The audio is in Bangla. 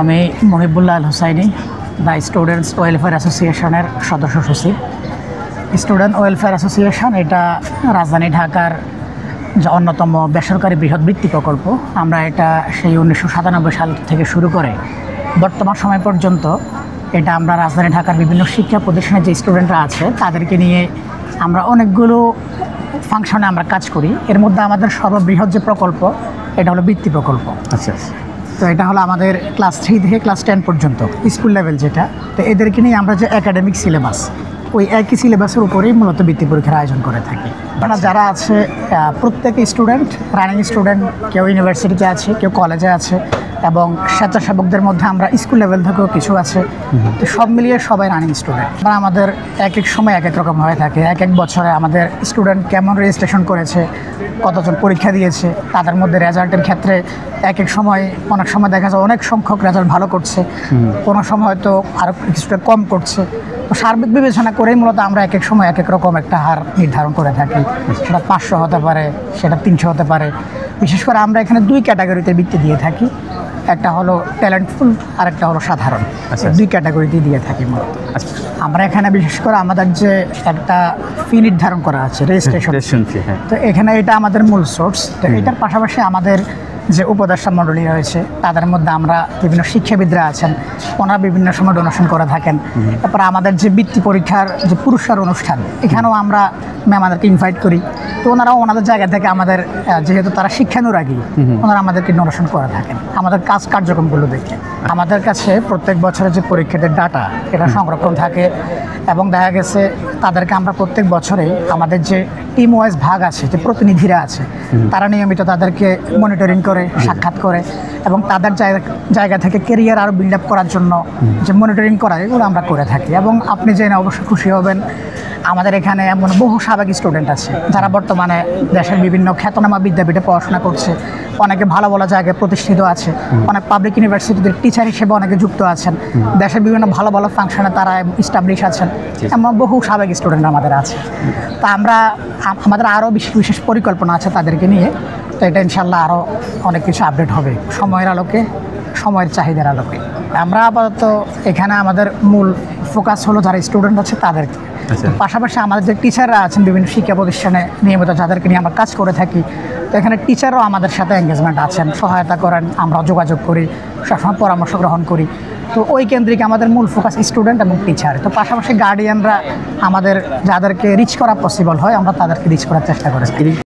আমি মহিবুল্লাহ আল হুসাইনি দ্য স্টুডেন্টস ওয়েলফেয়ার অ্যাসোসিয়েশনের সদস্য সচিব। স্টুডেন্ট ওয়েলফেয়ার অ্যাসোসিয়েশন এটা রাজধানী ঢাকার যে অন্যতম বেসরকারি বৃহৎ বৃত্তি প্রকল্প। আমরা এটা সেই 1997 সাল থেকে শুরু করে বর্তমান সময় পর্যন্ত এটা আমরা রাজধানী ঢাকার বিভিন্ন শিক্ষা প্রতিষ্ঠানের যে স্টুডেন্টরা আছে তাদেরকে নিয়ে আমরা অনেকগুলো ফাংশনে আমরা কাজ করি। এর মধ্যে আমাদের সর্ববৃহৎ যে প্রকল্প এটা হলো বৃত্তি প্রকল্প। আচ্ছা, তো এটা হলো আমাদের ক্লাস 3 থেকে ক্লাস 10 পর্যন্ত স্কুল লেভেল যেটা। তো এদেরকে নিয়ে আমরা যে একাডেমিক সিলেবাস, ওই একই সিলেবাসের উপরেই মূলত বৃত্তি পরীক্ষার আয়োজন করে থাকি। আমরা যারা আছে প্রত্যেক স্টুডেন্ট, রানিং স্টুডেন্ট, কেউ ইউনিভার্সিটিতে আছে, কেউ কলেজে আছে, এবং স্বেচ্ছাসেবকদের মধ্যে আমরা স্কুল লেভেল থেকেও কিছু আছে। তো সব মিলিয়ে সবাই রানিং স্টুডেন্ট। আমাদের এক এক সময় এক এক রকম হয়ে থাকে। এক এক বছরে আমাদের স্টুডেন্ট কেমন রেজিস্ট্রেশন করেছে, কতজন পরীক্ষা দিয়েছে, তাদের মধ্যে রেজাল্টের ক্ষেত্রে এক এক সময় অনেক সময় দেখা যায় অনেক সংখ্যক রেজাল্ট ভালো করছে, কোনো সময় হয়তো আরও কিছুটা কম করছে। তো সার্বিক বিবেচনা করেই মূলত আমরা এক এক সময় এক এক রকম একটা হার নির্ধারণ করে থাকি। সেটা 500 হতে পারে, সেটা 300 হতে পারে। বিশেষ করে আমরা এখানে 2 ক্যাটাগরিতে বৃত্তি দিয়ে থাকি। একটা হলো ট্যালেন্টফুল আর একটা হলো সাধারণ। 2 ক্যাটাগরিতে দিয়ে থাকি মূলত। আমরা এখানে বিশেষ করে আমাদের যে একটা ফি নির্ধারণ করা আছে, রেজিস্ট্রেশন ফি, তো এখানে এটা আমাদের মূল সোর্স। তো এটার পাশাপাশি আমাদের যে উপদেষ্টা মণ্ডলী রয়েছে তাদের মধ্যে আমরা বিভিন্ন শিক্ষাবিদরা আছেন, ওনারা বিভিন্ন সময় ডোনেশন করে থাকেন। তারপরে আমাদের যে বৃত্তি পরীক্ষার যে পুরস্কার অনুষ্ঠান, এখানেও আমরা আমাদেরকে ইনভাইট করি। তো ওনারাও ওনাদের জায়গা থেকে আমাদের, যেহেতু তারা শিক্ষানুরাগী, ওনারা আমাদেরকে ডোনেশন করে থাকেন আমাদের কাজ কার্যক্রমগুলো দেখে। আমাদের কাছে প্রত্যেক বছরের যে পরীক্ষাদের ডাটা এটা সংরক্ষণ থাকে, এবং দেখা গেছে তাদেরকে আমরা প্রত্যেক বছরেই আমাদের যে টিম ওয়াইজ ভাগ আছে, যে প্রতিনিধিরা আছে, তারা নিয়মিত তাদেরকে মনিটরিং করে, সাক্ষাৎ করে, এবং তাদের জায়গা থেকে কেরিয়ার আরও বিল্ড আপ করার জন্য যে মনিটরিং করা, এগুলো আমরা করে থাকি। এবং আপনি জেনে অবশ্যই খুশি হবেন, আমাদের এখানে এমন বহু সাবেক স্টুডেন্ট আছে যারা বর্তমানে দেশের বিভিন্ন খ্যাতনামা বিদ্যাপীঠে পড়াশোনা করছে, অনেকে ভালো ভালো জায়গায় প্রতিষ্ঠিত আছে, অনেক পাবলিক ইউনিভার্সিটিতে টিচার হিসেবে অনেকে যুক্ত আছেন, দেশের বিভিন্ন ভালো ভালো ফাংশনে তারা ইস্টাবলিশ আছেন। এমন বহু সাবেক স্টুডেন্ট আমাদের আছে। তা আমাদের আরও বিশেষ পরিকল্পনা আছে তাদেরকে নিয়ে। তো এটা ইনশাল্লাহ আরও অনেক কিছু আপডেট হবে সময়ের আলোকে, সময়ের চাহিদার আলোকে। আমরা আপাতত এখানে আমাদের মূল ফোকাস হলো যারা স্টুডেন্ট আছে তাদেরকে। পাশাপাশি আমাদের যে টিচাররা আছেন বিভিন্ন শিক্ষা প্রতিষ্ঠানে নিয়মিত, যাদেরকে নিয়ে আমরা কাজ করে থাকি, তো এখানে টিচাররাও আমাদের সাথে এঙ্গেজমেন্ট আছেন, সহায়তা করেন, আমরা যোগাযোগ করি, সবসময় পরামর্শ গ্রহণ করি। তো ওই কেন্দ্রিক আমাদের মূল ফোকাস স্টুডেন্ট এবং টিচার। তো পাশাপাশি গার্ডিয়ানরা আমাদের যাদেরকে রিচ করা পসিবল হয়, আমরা তাদেরকে রিচ করার চেষ্টা করি।